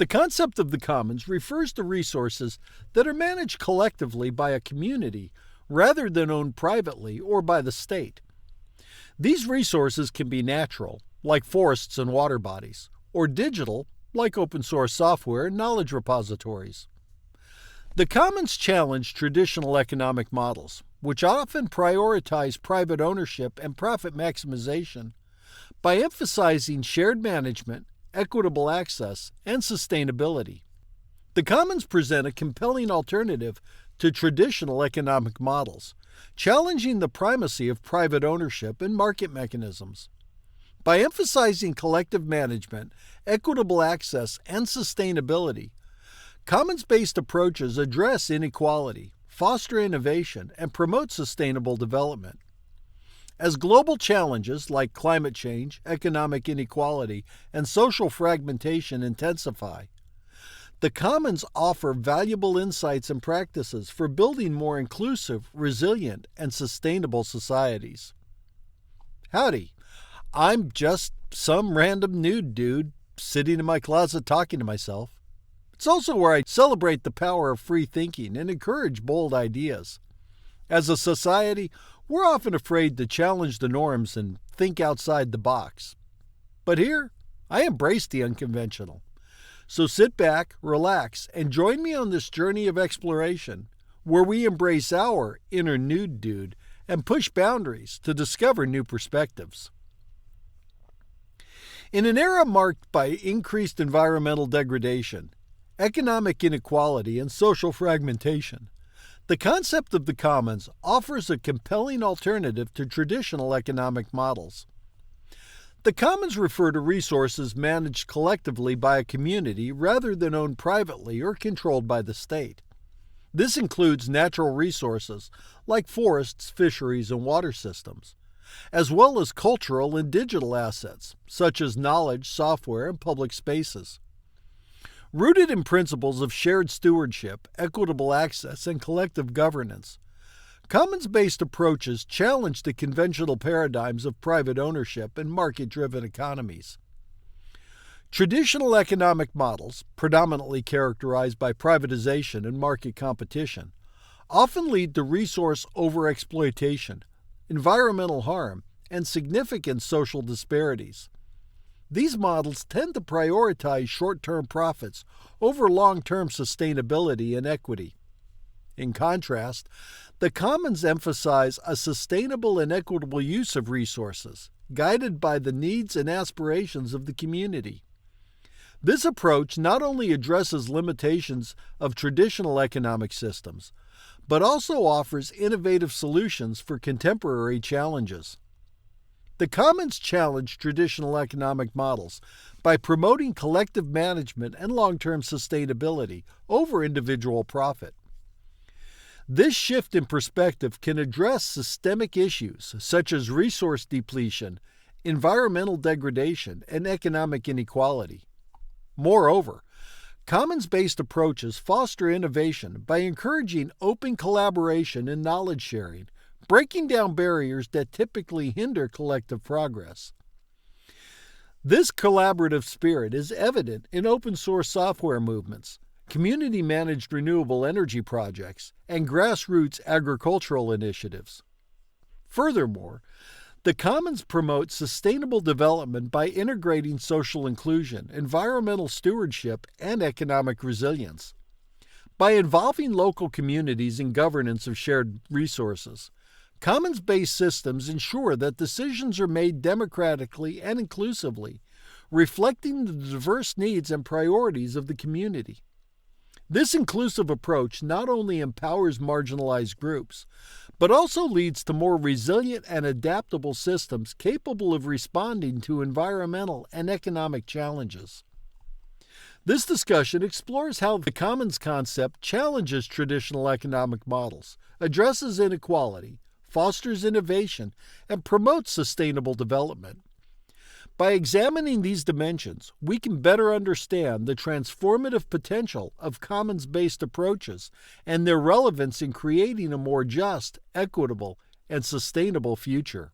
The concept of the commons refers to resources that are managed collectively by a community rather than owned privately or by the state. These resources can be natural, like forests and water bodies, or digital, like open source software and knowledge repositories. The commons challenge traditional economic models, which often prioritize private ownership and profit maximization, by emphasizing shared management, equitable access, and sustainability. The commons present a compelling alternative to traditional economic models, challenging the primacy of private ownership and market mechanisms. By emphasizing collective management, equitable access, and sustainability, commons-based approaches address inequality, foster innovation, and promote sustainable development. As global challenges like climate change, economic inequality, and social fragmentation intensify, the commons offer valuable insights and practices for building more inclusive, resilient, and sustainable societies. Howdy, I'm just some random nude dude sitting in my closet talking to myself. It's also where I celebrate the power of free thinking and encourage bold ideas. As a society, we're often afraid to challenge the norms and think outside the box. But here, I embrace the unconventional. So sit back, relax, and join me on this journey of exploration, where we embrace our inner nude dude and push boundaries to discover new perspectives. In an era marked by increased environmental degradation, economic inequality, and social fragmentation, the concept of the commons offers a compelling alternative to traditional economic models. The commons refer to resources managed collectively by a community rather than owned privately or controlled by the state. This includes natural resources like forests, fisheries, and water systems, as well as cultural and digital assets such as knowledge, software, and public spaces. Rooted in principles of shared stewardship, equitable access, and collective governance, commons-based approaches challenge the conventional paradigms of private ownership and market-driven economies. Traditional economic models, predominantly characterized by privatization and market competition, often lead to resource overexploitation, environmental harm, and significant social disparities. These models tend to prioritize short-term profits over long-term sustainability and equity. In contrast, the commons emphasize a sustainable and equitable use of resources, guided by the needs and aspirations of the community. This approach not only addresses limitations of traditional economic systems, but also offers innovative solutions for contemporary challenges. The commons challenge traditional economic models by promoting collective management and long-term sustainability over individual profit. This shift in perspective can address systemic issues such as resource depletion, environmental degradation, and economic inequality. Moreover, commons-based approaches foster innovation by encouraging open collaboration and knowledge sharing, breaking down barriers that typically hinder collective progress. This collaborative spirit is evident in open-source software movements, community-managed renewable energy projects, and grassroots agricultural initiatives. Furthermore, the commons promote sustainable development by integrating social inclusion, environmental stewardship, and economic resilience. By involving local communities in governance of shared resources, commons-based systems ensure that decisions are made democratically and inclusively, reflecting the diverse needs and priorities of the community. This inclusive approach not only empowers marginalized groups, but also leads to more resilient and adaptable systems capable of responding to environmental and economic challenges. This discussion explores how the commons concept challenges traditional economic models, addresses inequality, fosters innovation, and promotes sustainable development. By examining these dimensions, we can better understand the transformative potential of commons-based approaches and their relevance in creating a more just, equitable, and sustainable future.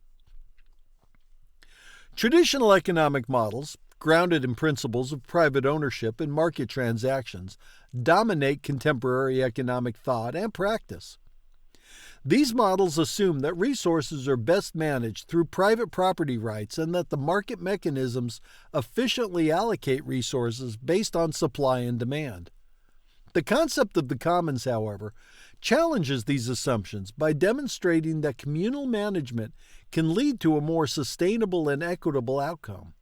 Traditional economic models, grounded in principles of private ownership and market transactions, dominate contemporary economic thought and practice. These models assume that resources are best managed through private property rights and that the market mechanisms efficiently allocate resources based on supply and demand. The concept of the commons, however, challenges these assumptions by demonstrating that communal management can lead to a more sustainable and equitable outcome.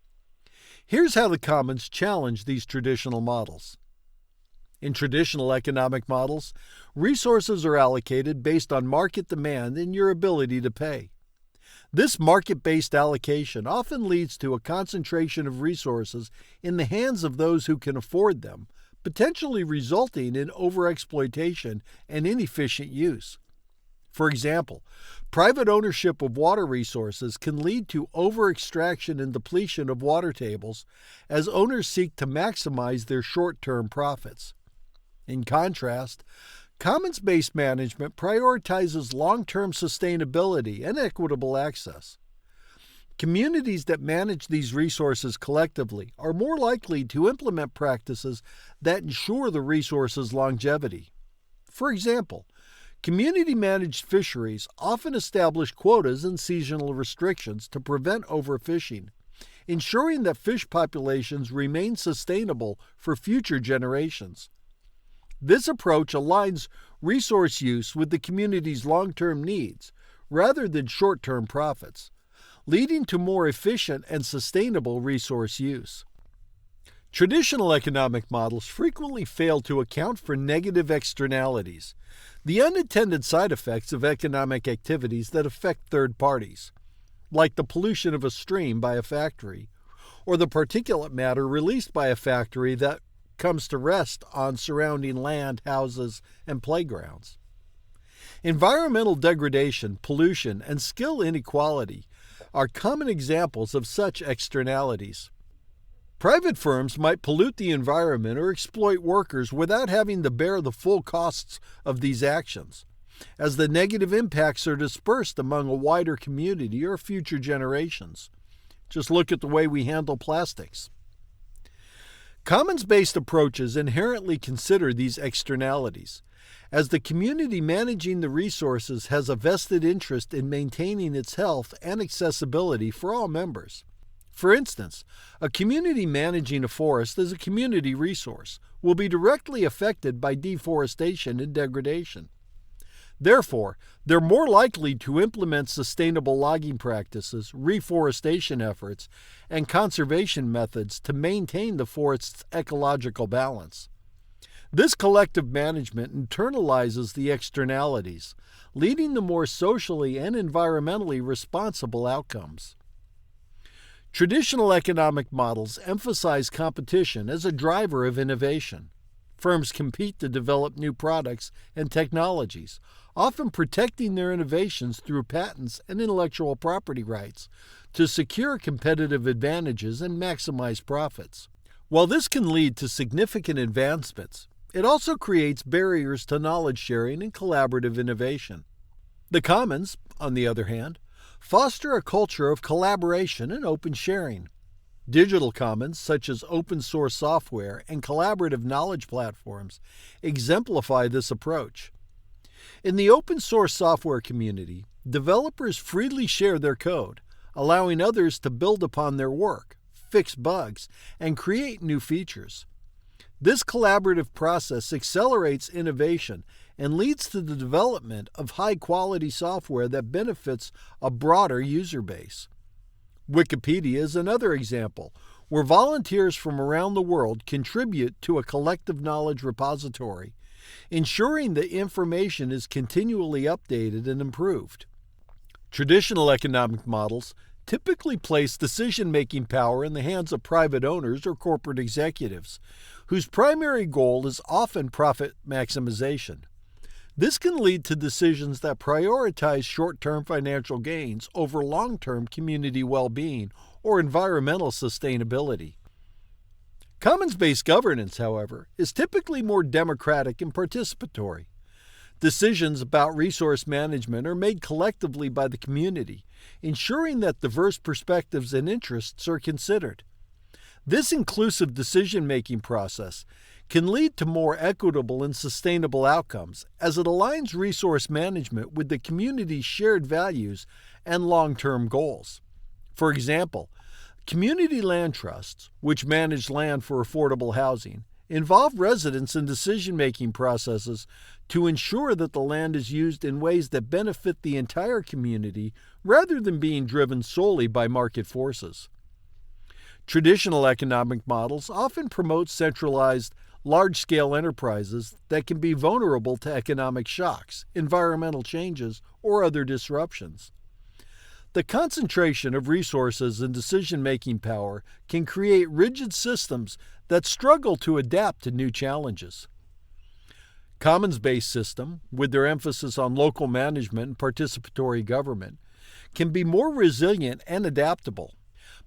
Here's how the commons challenge these traditional models. In traditional economic models, resources are allocated based on market demand and your ability to pay. This market-based allocation often leads to a concentration of resources in the hands of those who can afford them, potentially resulting in overexploitation and inefficient use. For example, private ownership of water resources can lead to overextraction and depletion of water tables as owners seek to maximize their short-term profits. In contrast, commons-based management prioritizes long-term sustainability and equitable access. Communities that manage these resources collectively are more likely to implement practices that ensure the resource's longevity. For example, community-managed fisheries often establish quotas and seasonal restrictions to prevent overfishing, ensuring that fish populations remain sustainable for future generations. This approach aligns resource use with the community's long-term needs rather than short-term profits, leading to more efficient and sustainable resource use. Traditional economic models frequently fail to account for negative externalities, the unintended side effects of economic activities that affect third parties, like the pollution of a stream by a factory, or the particulate matter released by a factory that comes to rest on surrounding land, houses, and playgrounds. Environmental degradation, pollution, and skill inequality are common examples of such externalities. Private firms might pollute the environment or exploit workers without having to bear the full costs of these actions, as the negative impacts are dispersed among a wider community or future generations. Just look at the way we handle plastics. Commons-based approaches inherently consider these externalities, as the community managing the resources has a vested interest in maintaining its health and accessibility for all members. For instance, a community managing a forest as a community resource will be directly affected by deforestation and degradation. Therefore, they're more likely to implement sustainable logging practices, reforestation efforts, and conservation methods to maintain the forest's ecological balance. This collective management internalizes the externalities, leading to more socially and environmentally responsible outcomes. Traditional economic models emphasize competition as a driver of innovation. Firms compete to develop new products and technologies, often protecting their innovations through patents and intellectual property rights to secure competitive advantages and maximize profits. While this can lead to significant advancements, it also creates barriers to knowledge sharing and collaborative innovation. The commons, on the other hand, foster a culture of collaboration and open sharing. Digital commons, such as open source software and collaborative knowledge platforms, exemplify this approach. In the open source software community, developers freely share their code, allowing others to build upon their work, fix bugs, and create new features. This collaborative process accelerates innovation and leads to the development of high-quality software that benefits a broader user base. Wikipedia is another example, where volunteers from around the world contribute to a collective knowledge repository, ensuring that information is continually updated and improved. Traditional economic models typically place decision-making power in the hands of private owners or corporate executives, whose primary goal is often profit maximization. This can lead to decisions that prioritize short-term financial gains over long-term community well-being or environmental sustainability. Commons-based governance, however, is typically more democratic and participatory. Decisions about resource management are made collectively by the community, ensuring that diverse perspectives and interests are considered. This inclusive decision-making process can lead to more equitable and sustainable outcomes as it aligns resource management with the community's shared values and long-term goals. For example, community land trusts, which manage land for affordable housing, involve residents in decision-making processes to ensure that the land is used in ways that benefit the entire community rather than being driven solely by market forces. Traditional economic models often promote centralized, large-scale enterprises that can be vulnerable to economic shocks, environmental changes, or other disruptions. The concentration of resources and decision-making power can create rigid systems that struggle to adapt to new challenges. Commons-based systems, with their emphasis on local management and participatory government, can be more resilient and adaptable.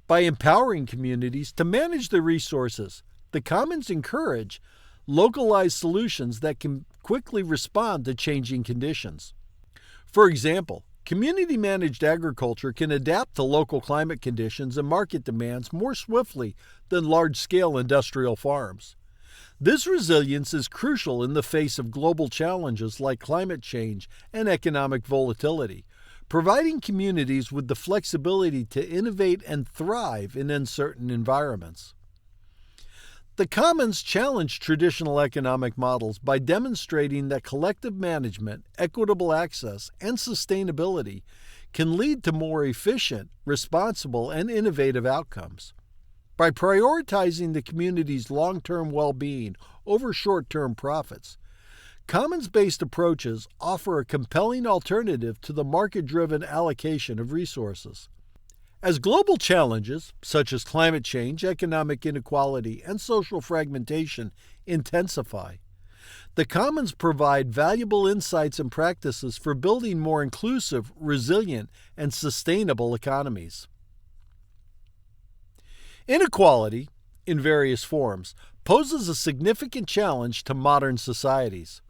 By empowering communities to manage their resources, the commons encourage localized solutions that can quickly respond to changing conditions. For example, community-managed agriculture can adapt to local climate conditions and market demands more swiftly than large-scale industrial farms. This resilience is crucial in the face of global challenges like climate change and economic volatility, providing communities with the flexibility to innovate and thrive in uncertain environments. The commons challenge traditional economic models by demonstrating that collective management, equitable access, and sustainability can lead to more efficient, responsible, and innovative outcomes. By prioritizing the community's long-term well-being over short-term profits, commons-based approaches offer a compelling alternative to the market-driven allocation of resources. As global challenges, such as climate change, economic inequality, and social fragmentation, intensify, the commons provide valuable insights and practices for building more inclusive, resilient, and sustainable economies. Inequality, in various forms, poses a significant challenge to modern societies.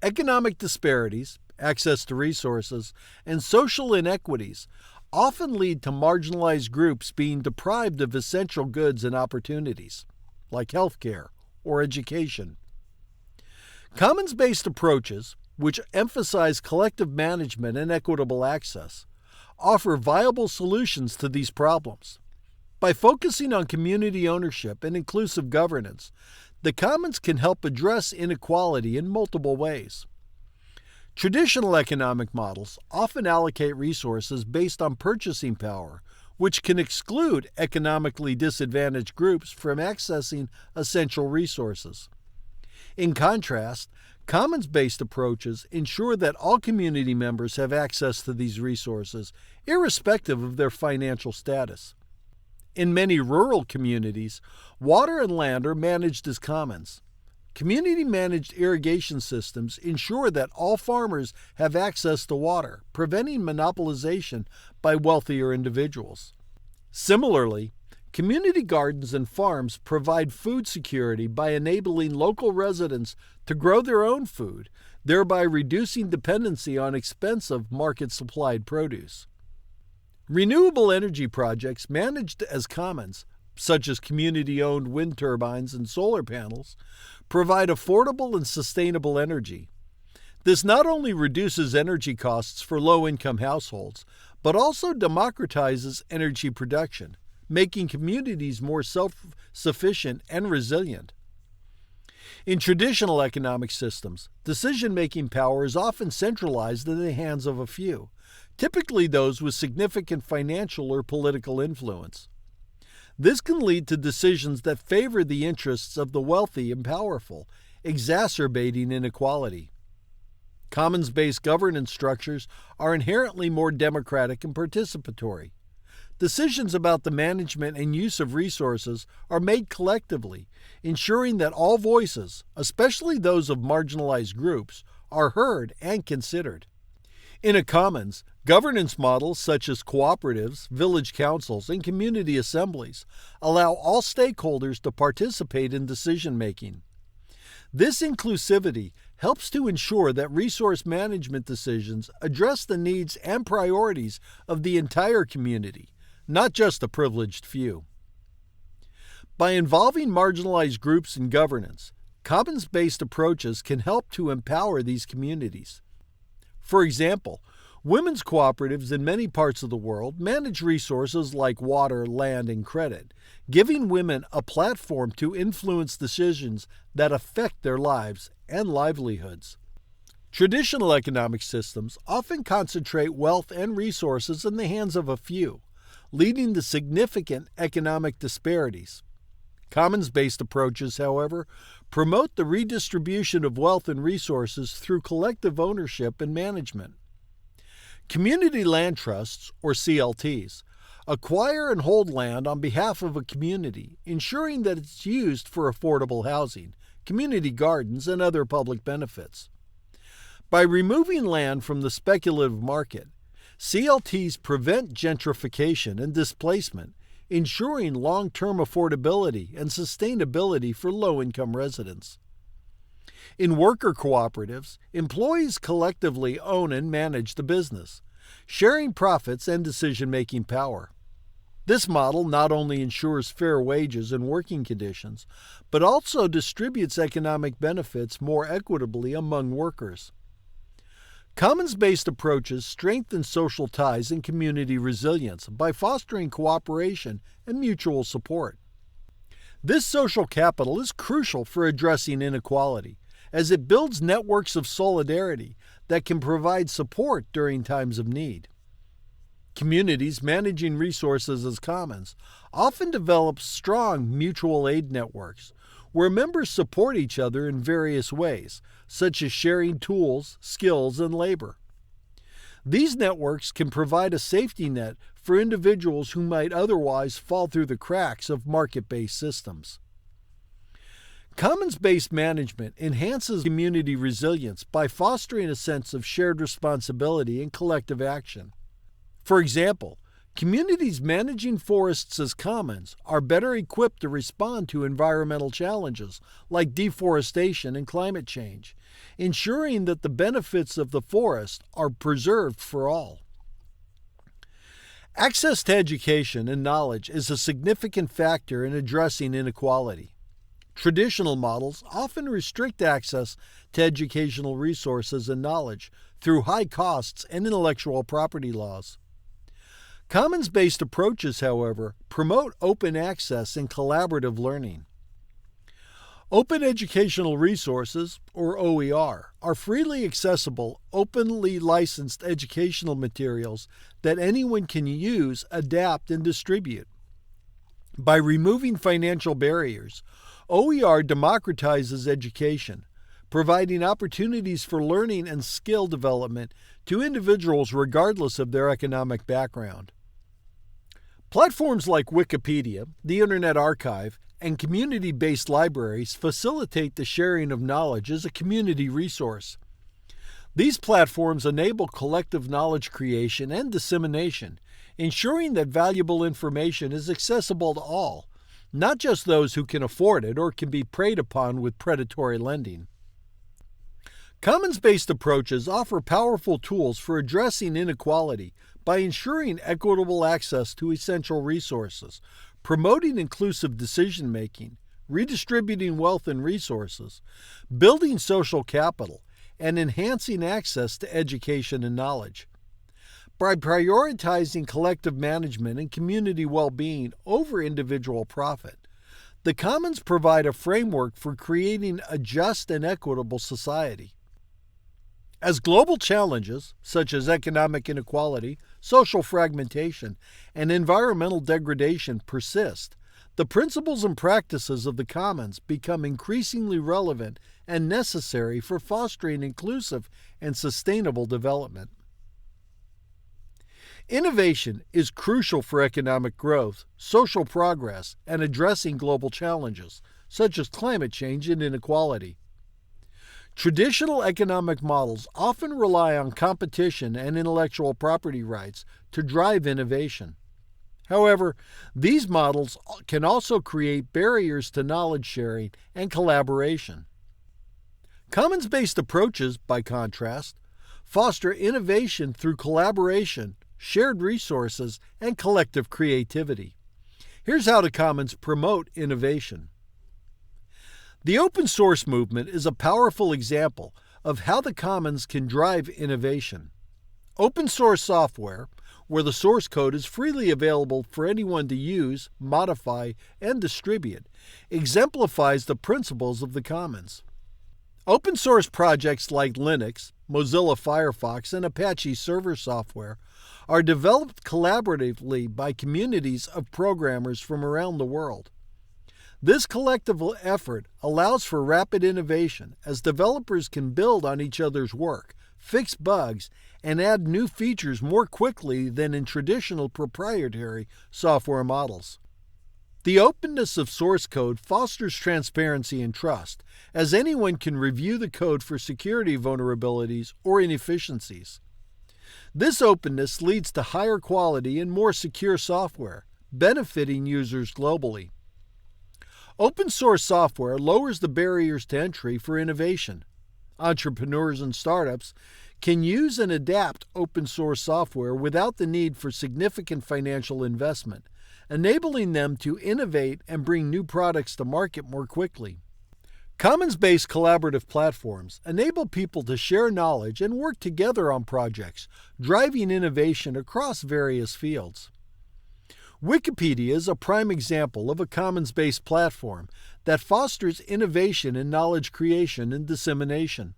Economic disparities, access to resources, and social inequities often lead to marginalized groups being deprived of essential goods and opportunities, like healthcare or education. Commons-based approaches, which emphasize collective management and equitable access, offer viable solutions to these problems. By focusing on community ownership and inclusive governance, the commons can help address inequality in multiple ways. Traditional economic models often allocate resources based on purchasing power, which can exclude economically disadvantaged groups from accessing essential resources. In contrast, commons-based approaches ensure that all community members have access to these resources, irrespective of their financial status. In many rural communities, water and land are managed as commons. Community-managed irrigation systems ensure that all farmers have access to water, preventing monopolization by wealthier individuals. Similarly, community gardens and farms provide food security by enabling local residents to grow their own food, thereby reducing dependency on expensive market-supplied produce. Renewable energy projects managed as commons, such as community-owned wind turbines and solar panels, provide affordable and sustainable energy. This not only reduces energy costs for low-income households, but also democratizes energy production, making communities more self-sufficient and resilient. In traditional economic systems, decision-making power is often centralized in the hands of a few, typically those with significant financial or political influence. This can lead to decisions that favor the interests of the wealthy and powerful, exacerbating inequality. Commons-based governance structures are inherently more democratic and participatory. Decisions about the management and use of resources are made collectively, ensuring that all voices, especially those of marginalized groups, are heard and considered. In a commons, governance models such as cooperatives, village councils, and community assemblies allow all stakeholders to participate in decision-making. This inclusivity helps to ensure that resource management decisions address the needs and priorities of the entire community, not just a privileged few. By involving marginalized groups in governance, commons-based approaches can help to empower these communities. For example, women's cooperatives in many parts of the world manage resources like water, land, and credit, giving women a platform to influence decisions that affect their lives and livelihoods. Traditional economic systems often concentrate wealth and resources in the hands of a few, leading to significant economic disparities. Commons-based approaches, however, promote the redistribution of wealth and resources through collective ownership and management. Community land trusts, or CLTs, acquire and hold land on behalf of a community, ensuring that it's used for affordable housing, community gardens, and other public benefits. By removing land from the speculative market, CLTs prevent gentrification and displacement, ensuring long-term affordability and sustainability for low-income residents. In worker cooperatives, employees collectively own and manage the business, sharing profits and decision-making power. This model not only ensures fair wages and working conditions, but also distributes economic benefits more equitably among workers. Commons-based approaches strengthen social ties and community resilience by fostering cooperation and mutual support. This social capital is crucial for addressing inequality, as it builds networks of solidarity that can provide support during times of need. Communities managing resources as commons often develop strong mutual aid networks, where members support each other in various ways, such as sharing tools, skills, and labor. These networks can provide a safety net for individuals who might otherwise fall through the cracks of market-based systems. Commons-based management enhances community resilience by fostering a sense of shared responsibility and collective action. For example, communities managing forests as commons are better equipped to respond to environmental challenges like deforestation and climate change, ensuring that the benefits of the forest are preserved for all. Access to education and knowledge is a significant factor in addressing inequality. Traditional models often restrict access to educational resources and knowledge through high costs and intellectual property laws. Commons-based approaches, however, promote open access and collaborative learning. Open educational resources, or OER, are freely accessible, openly licensed educational materials that anyone can use, adapt, and distribute. By removing financial barriers, OER democratizes education, providing opportunities for learning and skill development to individuals regardless of their economic background. Platforms like Wikipedia, the Internet Archive, and community-based libraries facilitate the sharing of knowledge as a community resource. These platforms enable collective knowledge creation and dissemination, ensuring that valuable information is accessible to all, not just those who can afford it or can be preyed upon with predatory lending. Commons-based approaches offer powerful tools for addressing inequality by ensuring equitable access to essential resources, promoting inclusive decision-making, redistributing wealth and resources, building social capital, and enhancing access to education and knowledge. By prioritizing collective management and community well-being over individual profit, the commons provide a framework for creating a just and equitable society. As global challenges, such as economic inequality, social fragmentation, and environmental degradation persist, the principles and practices of the commons become increasingly relevant and necessary for fostering inclusive and sustainable development. Innovation is crucial for economic growth, social progress, and addressing global challenges, such as climate change and inequality. Traditional economic models often rely on competition and intellectual property rights to drive innovation. However, these models can also create barriers to knowledge sharing and collaboration. Commons-based approaches, by contrast, foster innovation through collaboration, shared resources, and collective creativity. Here's how the commons promote innovation. The open source movement is a powerful example of how the commons can drive innovation. Open source software, where the source code is freely available for anyone to use, modify, and distribute, exemplifies the principles of the commons. Open source projects like Linux, Mozilla Firefox, and Apache server software are developed collaboratively by communities of programmers from around the world. This collective effort allows for rapid innovation as developers can build on each other's work, fix bugs, and add new features more quickly than in traditional proprietary software models. The openness of source code fosters transparency and trust, as anyone can review the code for security vulnerabilities or inefficiencies. This openness leads to higher quality and more secure software, benefiting users globally. Open source software lowers the barriers to entry for innovation. Entrepreneurs and startups can use and adapt open source software without the need for significant financial investment, enabling them to innovate and bring new products to market more quickly. Commons-based collaborative platforms enable people to share knowledge and work together on projects, driving innovation across various fields. Wikipedia is a prime example of a commons-based platform that fosters innovation in knowledge creation and dissemination.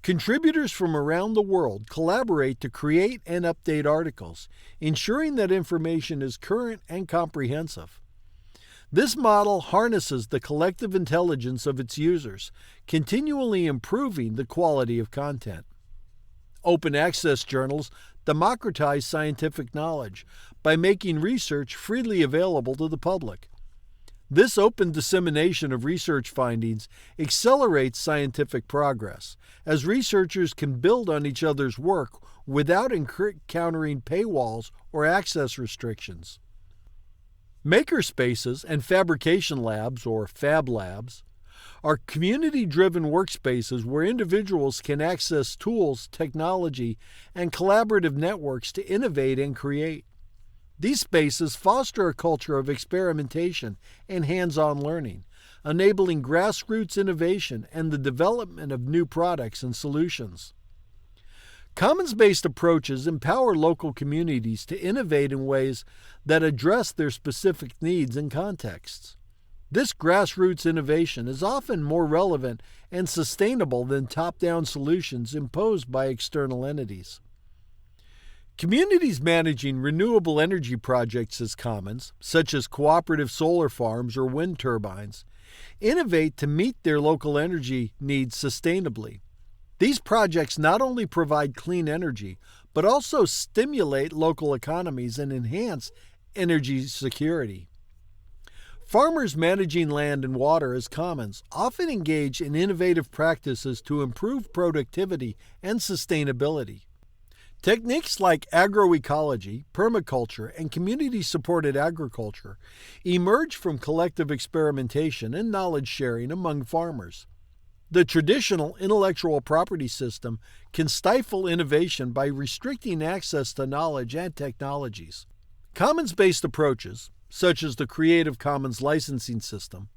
Contributors from around the world collaborate to create and update articles, ensuring that information is current and comprehensive. This model harnesses the collective intelligence of its users, continually improving the quality of content. Open access journals democratize scientific knowledge by making research freely available to the public. This open dissemination of research findings accelerates scientific progress, as researchers can build on each other's work without encountering paywalls or access restrictions. Makerspaces and fabrication labs, or Fab Labs, are community-driven workspaces where individuals can access tools, technology, and collaborative networks to innovate and create. These spaces foster a culture of experimentation and hands-on learning, enabling grassroots innovation and the development of new products and solutions. Commons-based approaches empower local communities to innovate in ways that address their specific needs and contexts. This grassroots innovation is often more relevant and sustainable than top-down solutions imposed by external entities. Communities managing renewable energy projects as commons, such as cooperative solar farms or wind turbines, innovate to meet their local energy needs sustainably. These projects not only provide clean energy, but also stimulate local economies and enhance energy security. Farmers managing land and water as commons often engage in innovative practices to improve productivity and sustainability. Techniques like agroecology, permaculture, and community-supported agriculture emerge from collective experimentation and knowledge sharing among farmers. The traditional intellectual property system can stifle innovation by restricting access to knowledge and technologies. Commons-based approaches, such as the Creative Commons licensing system,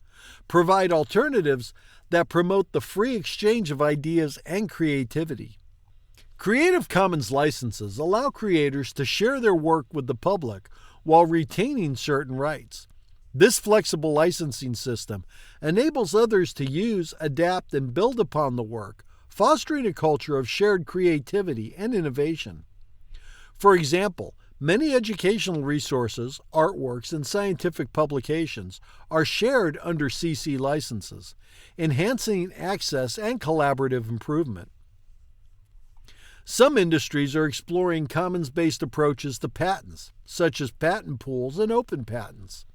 provide alternatives that promote the free exchange of ideas and creativity. Creative Commons licenses allow creators to share their work with the public while retaining certain rights. This flexible licensing system enables others to use, adapt, and build upon the work, fostering a culture of shared creativity and innovation. For example, many educational resources, artworks, and scientific publications are shared under CC licenses, enhancing access and collaborative improvement. Some industries are exploring commons-based approaches to patents, such as patent pools and open patents.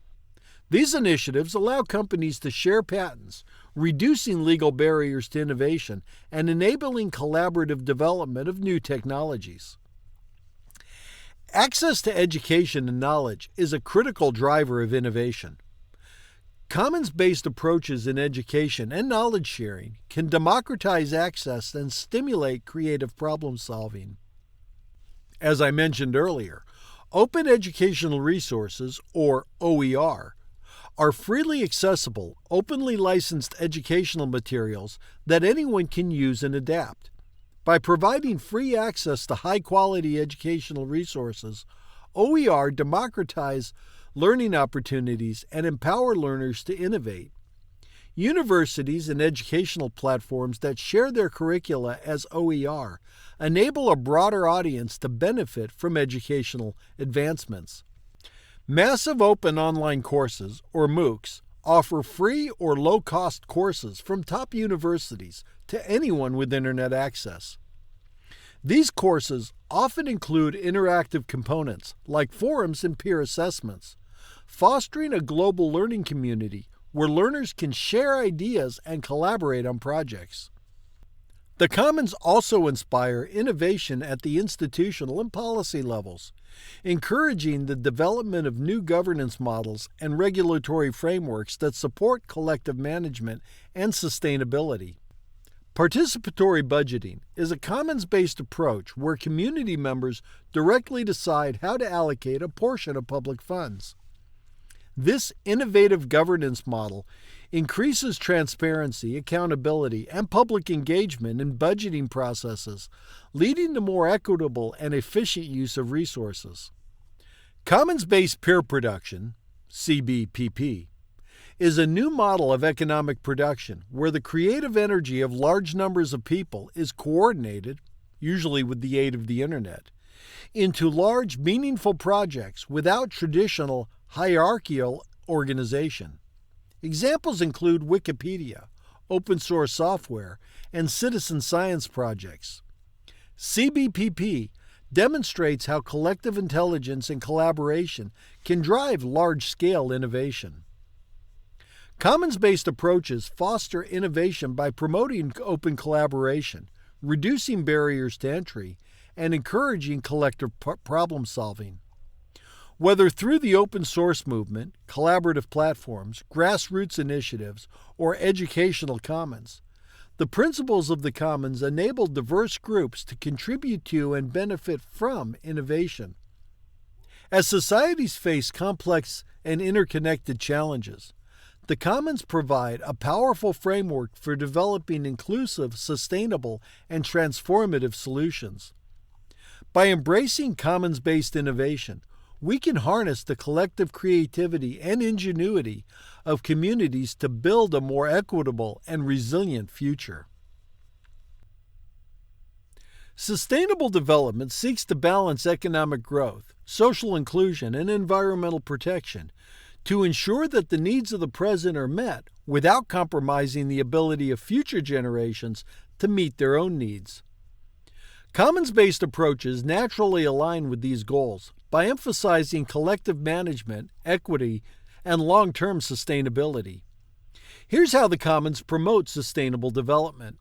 These initiatives allow companies to share patents, reducing legal barriers to innovation and enabling collaborative development of new technologies. Access to education and knowledge is a critical driver of innovation. Commons-based approaches in education and knowledge sharing can democratize access and stimulate creative problem solving. As I mentioned earlier, Open educational resources, or OER, are freely accessible, openly licensed educational materials that anyone can use and adapt. By providing free access to high-quality educational resources, OER democratize learning opportunities and empower learners to innovate. Universities and educational platforms that share their curricula as OER enable a broader audience to benefit from educational advancements. Massive open online courses, or MOOCs, offer free or low-cost courses from top universities to anyone with internet access. These courses often include interactive components like forums and peer assessments, fostering a global learning community where learners can share ideas and collaborate on projects. The Commons also inspire innovation at the institutional and policy levels, encouraging the development of new governance models and regulatory frameworks that support collective management and sustainability. Participatory budgeting is a commons-based approach where community members directly decide how to allocate a portion of public funds. This innovative governance model increases transparency, accountability, and public engagement in budgeting processes, leading to more equitable and efficient use of resources. Commons-based peer production, CBPP, is a new model of economic production where the creative energy of large numbers of people is coordinated, usually with the aid of the internet, into large, meaningful projects without traditional hierarchical organization. Examples include Wikipedia, open source software, and citizen science projects. CBPP demonstrates how collective intelligence and collaboration can drive large-scale innovation. Commons-based approaches foster innovation by promoting open collaboration, reducing barriers to entry, and encouraging collective problem solving. Whether through the open source movement, collaborative platforms, grassroots initiatives, or educational commons, the principles of the commons enable diverse groups to contribute to and benefit from innovation. As societies face complex and interconnected challenges, the commons provide a powerful framework for developing inclusive, sustainable, and transformative solutions. By embracing commons-based innovation, we can harness the collective creativity and ingenuity of communities to build a more equitable and resilient future. Sustainable development seeks to balance economic growth, social inclusion, and environmental protection to ensure that the needs of the present are met without compromising the ability of future generations to meet their own needs. Commons-based approaches naturally align with these goals by emphasizing collective management, equity, and long-term sustainability. Here's how the Commons promotes sustainable development.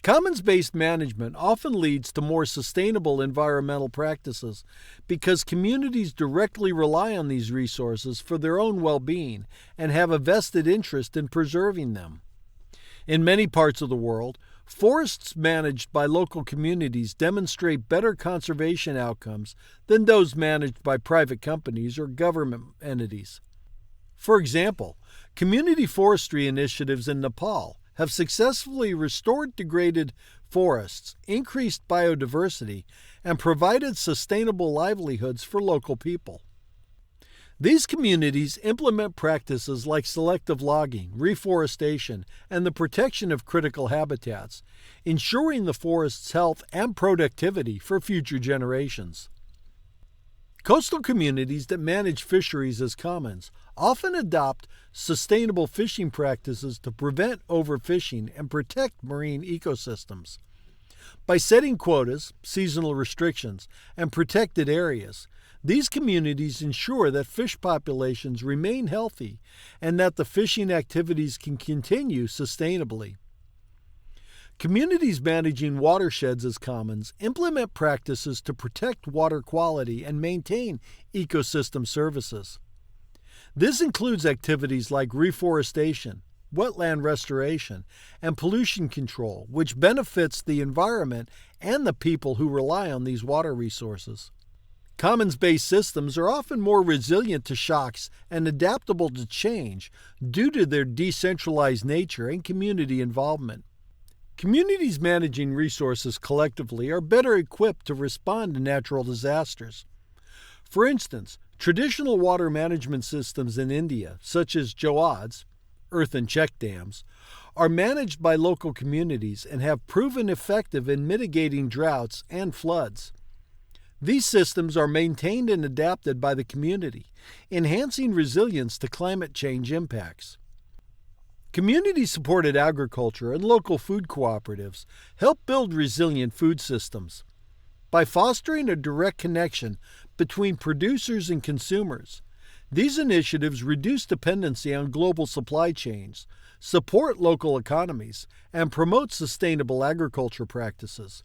Commons-based management often leads to more sustainable environmental practices because communities directly rely on these resources for their own well-being and have a vested interest in preserving them. In many parts of the world, forests managed by local communities demonstrate better conservation outcomes than those managed by private companies or government entities. For example, community forestry initiatives in Nepal have successfully restored degraded forests, increased biodiversity, and provided sustainable livelihoods for local people. These communities implement practices like selective logging, reforestation, and the protection of critical habitats, ensuring the forest's health and productivity for future generations. Coastal communities that manage fisheries as commons often adopt sustainable fishing practices to prevent overfishing and protect marine ecosystems. By setting quotas, seasonal restrictions, and protected areas, these communities ensure that fish populations remain healthy and that the fishing activities can continue sustainably. Communities managing watersheds as commons implement practices to protect water quality and maintain ecosystem services. This includes activities like reforestation, wetland restoration, and pollution control, which benefits the environment and the people who rely on these water resources. Commons-based systems are often more resilient to shocks and adaptable to change due to their decentralized nature and community involvement. Communities managing resources collectively are better equipped to respond to natural disasters. For instance, traditional water management systems in India, such as Joads, earthen check dams, are managed by local communities and have proven effective in mitigating droughts and floods. These systems are maintained and adapted by the community, enhancing resilience to climate change impacts. Community-supported agriculture and local food cooperatives help build resilient food systems. By fostering a direct connection between producers and consumers, these initiatives reduce dependency on global supply chains, support local economies, and promote sustainable agriculture practices.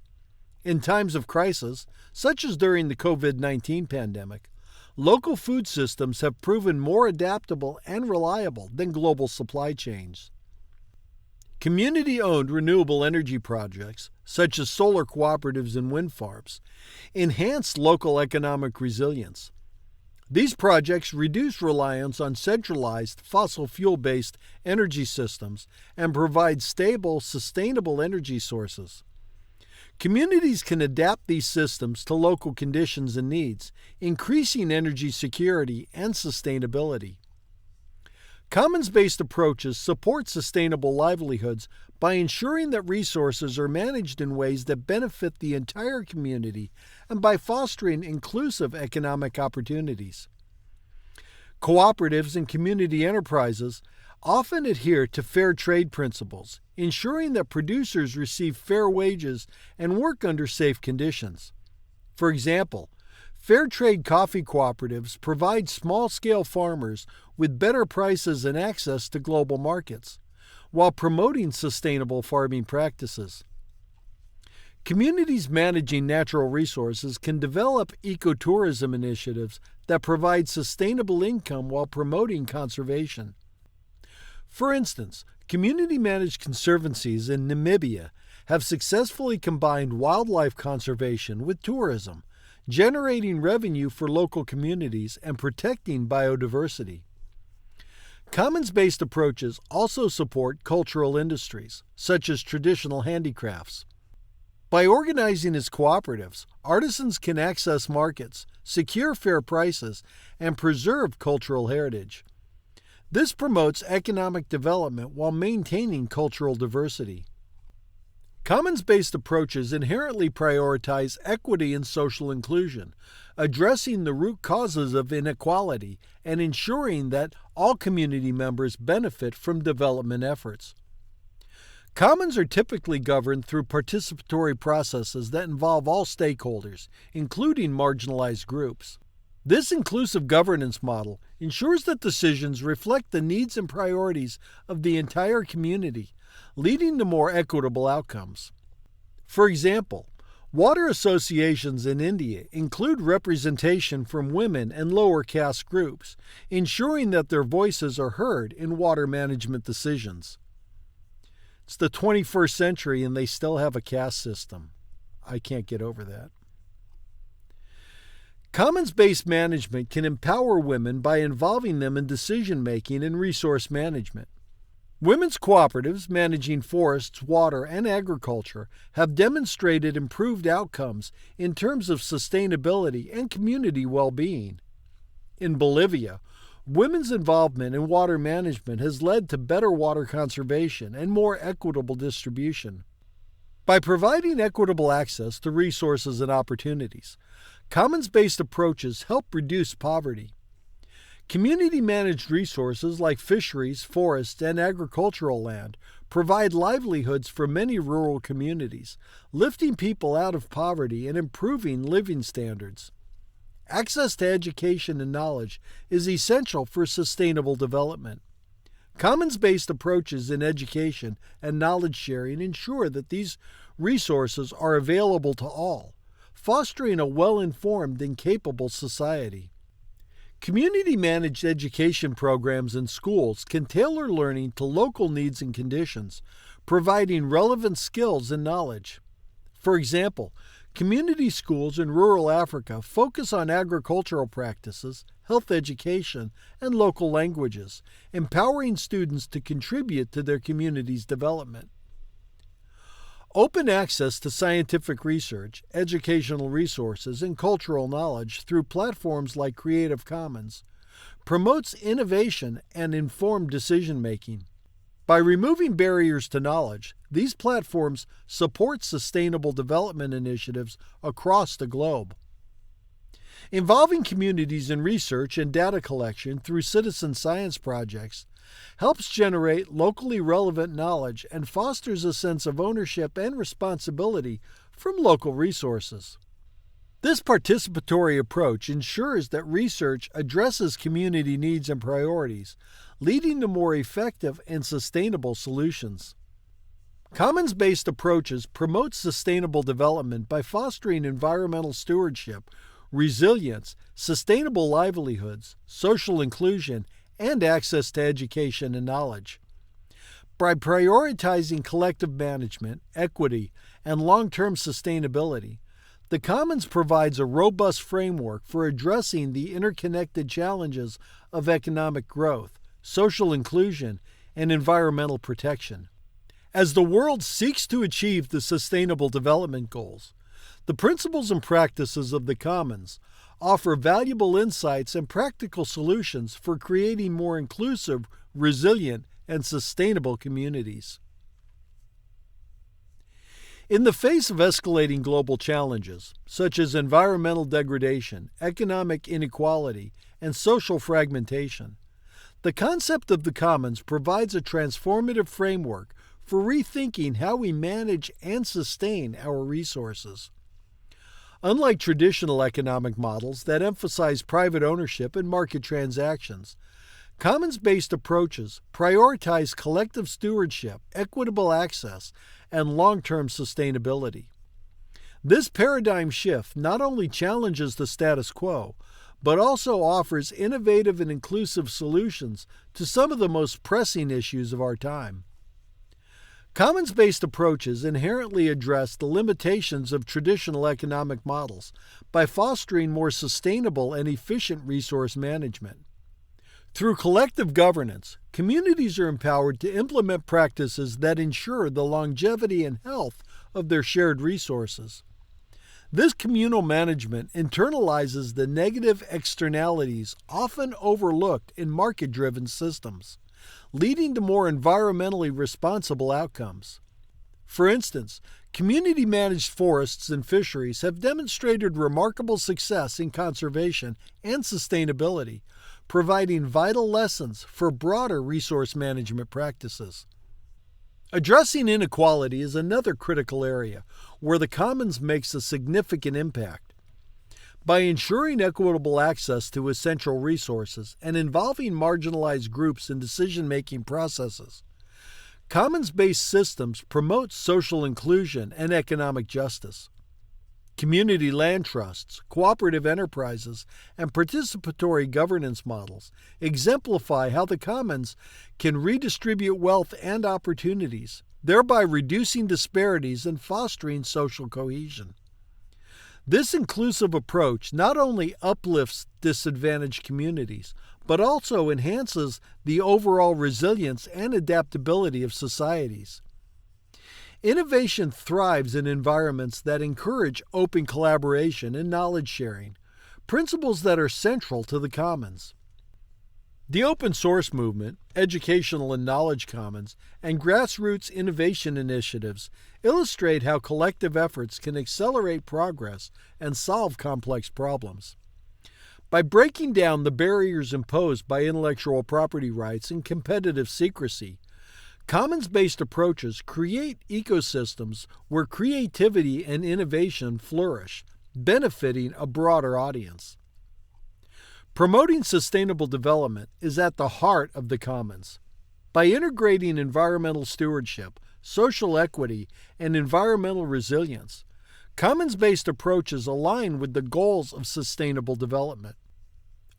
In times of crisis, such as during the COVID-19 pandemic, local food systems have proven more adaptable and reliable than global supply chains. Community-owned renewable energy projects, such as solar cooperatives and wind farms, enhance local economic resilience. These projects reduce reliance on centralized fossil fuel-based energy systems and provide stable, sustainable energy sources. Communities can adapt these systems to local conditions and needs, increasing energy security and sustainability. Commons-based approaches support sustainable livelihoods by ensuring that resources are managed in ways that benefit the entire community and by fostering inclusive economic opportunities. Cooperatives and community enterprises often adhere to fair trade principles, ensuring that producers receive fair wages and work under safe conditions. For example, fair trade coffee cooperatives provide small-scale farmers with better prices and access to global markets, while promoting sustainable farming practices. Communities managing natural resources can develop ecotourism initiatives that provide sustainable income while promoting conservation. For instance, community-managed conservancies in Namibia have successfully combined wildlife conservation with tourism, generating revenue for local communities and protecting biodiversity. Commons-based approaches also support cultural industries, such as traditional handicrafts. By organizing as cooperatives, artisans can access markets, secure fair prices, and preserve cultural heritage. This promotes economic development while maintaining cultural diversity. Commons-based approaches inherently prioritize equity and social inclusion, addressing the root causes of inequality and ensuring that all community members benefit from development efforts. Commons are typically governed through participatory processes that involve all stakeholders, including marginalized groups. This inclusive governance model ensures that decisions reflect the needs and priorities of the entire community, leading to more equitable outcomes. For example, water associations in India include representation from women and lower caste groups, ensuring that their voices are heard in water management decisions. It's the 21st century and they still have a caste system. I can't get over that. Commons-based management can empower women by involving them in decision-making and resource management. Women's cooperatives managing forests, water, and agriculture have demonstrated improved outcomes in terms of sustainability and community well-being. In Bolivia, women's involvement in water management has led to better water conservation and more equitable distribution. By providing equitable access to resources and opportunities, commons-based approaches help reduce poverty. Community-managed resources like fisheries, forests, and agricultural land provide livelihoods for many rural communities, lifting people out of poverty and improving living standards. Access to education and knowledge is essential for sustainable development. Commons-based approaches in education and knowledge sharing ensure that these resources are available to all, fostering a well-informed and capable society. Community-managed education programs in schools can tailor learning to local needs and conditions, providing relevant skills and knowledge. For example, Community schools in rural Africa focus on agricultural practices, health education, and local languages, empowering students to contribute to their community's development. Open access to scientific research, educational resources, and cultural knowledge through platforms like Creative Commons promotes innovation and informed decision-making. By removing barriers to knowledge, these platforms support sustainable development initiatives across the globe. Involving communities in research and data collection through citizen science projects helps generate locally relevant knowledge and fosters a sense of ownership and responsibility from local resources. This participatory approach ensures that research addresses community needs and priorities, leading to more effective and sustainable solutions. Commons-based approaches promote sustainable development by fostering environmental stewardship, resilience, sustainable livelihoods, social inclusion, and access to education and knowledge. By prioritizing collective management, equity, and long-term sustainability, the Commons provides a robust framework for addressing the interconnected challenges of economic growth, social inclusion, and environmental protection. As the world seeks to achieve the Sustainable Development Goals, the principles and practices of the Commons offer valuable insights and practical solutions for creating more inclusive, resilient, and sustainable communities. In the face of escalating global challenges, such as environmental degradation, economic inequality, and social fragmentation, the concept of the Commons provides a transformative framework for rethinking how we manage and sustain our resources. Unlike traditional economic models that emphasize private ownership and market transactions, Commons-based approaches prioritize collective stewardship, equitable access, and long-term sustainability. This paradigm shift not only challenges the status quo, but also offers innovative and inclusive solutions to some of the most pressing issues of our time. Commons-based approaches inherently address the limitations of traditional economic models by fostering more sustainable and efficient resource management. Through collective governance, communities are empowered to implement practices that ensure the longevity and health of their shared resources. This communal management internalizes the negative externalities often overlooked in market-driven systems, leading to more environmentally responsible outcomes. For instance, community-managed forests and fisheries have demonstrated remarkable success in conservation and sustainability, providing vital lessons for broader resource management practices. Addressing inequality is another critical area where the Commons makes a significant impact. By ensuring equitable access to essential resources and involving marginalized groups in decision-making processes, Commons-based systems promote social inclusion and economic justice. Community land trusts, cooperative enterprises, and participatory governance models exemplify how the Commons can redistribute wealth and opportunities, thereby reducing disparities and fostering social cohesion. This inclusive approach not only uplifts disadvantaged communities, but also enhances the overall resilience and adaptability of societies. Innovation thrives in environments that encourage open collaboration and knowledge sharing, principles that are central to the Commons. The open source movement, educational and knowledge commons, and grassroots innovation initiatives illustrate how collective efforts can accelerate progress and solve complex problems. By breaking down the barriers imposed by intellectual property rights and competitive secrecy, Commons-based approaches create ecosystems where creativity and innovation flourish, benefiting a broader audience. Promoting sustainable development is at the heart of the Commons. By integrating environmental stewardship, social equity, and environmental resilience, Commons-based approaches align with the goals of sustainable development.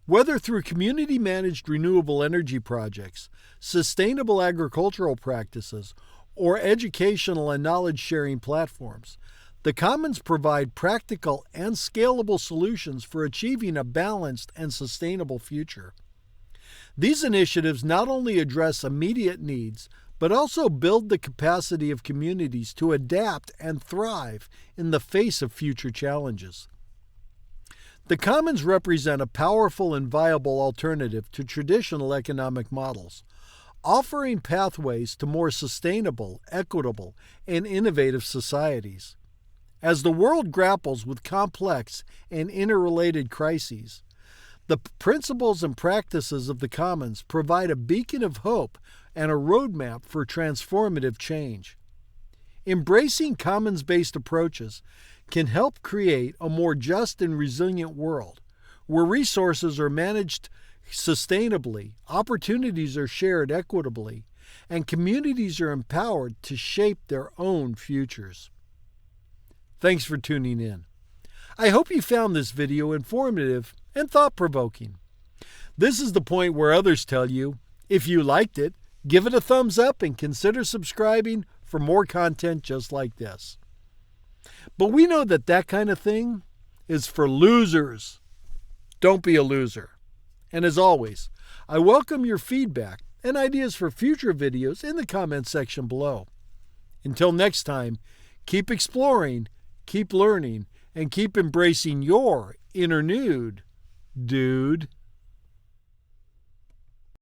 Whether through community-managed renewable energy projects, sustainable agricultural practices, or educational and knowledge-sharing platforms, The commons provide practical and scalable solutions for achieving a balanced and sustainable future. These initiatives not only address immediate needs, but also build the capacity of communities to adapt and thrive in the face of future challenges. The commons represent a powerful and viable alternative to traditional economic models, offering pathways to more sustainable, equitable, and innovative societies. As the world grapples with complex and interrelated crises, the principles and practices of the commons provide a beacon of hope and a roadmap for transformative change. Embracing commons-based approaches can help create a more just and resilient world, where resources are managed sustainably, opportunities are shared equitably, and communities are empowered to shape their own futures. Thanks for tuning in. I hope you found this video informative and thought-provoking. This is the point where others tell you, if you liked it, give it a thumbs up and consider subscribing for more content just like this. But we know that kind of thing is for losers. Don't be a loser. And as always, I welcome your feedback and ideas for future videos in the comments section below. Until next time, keep exploring, keep learning, and keep embracing your inner nude, dude.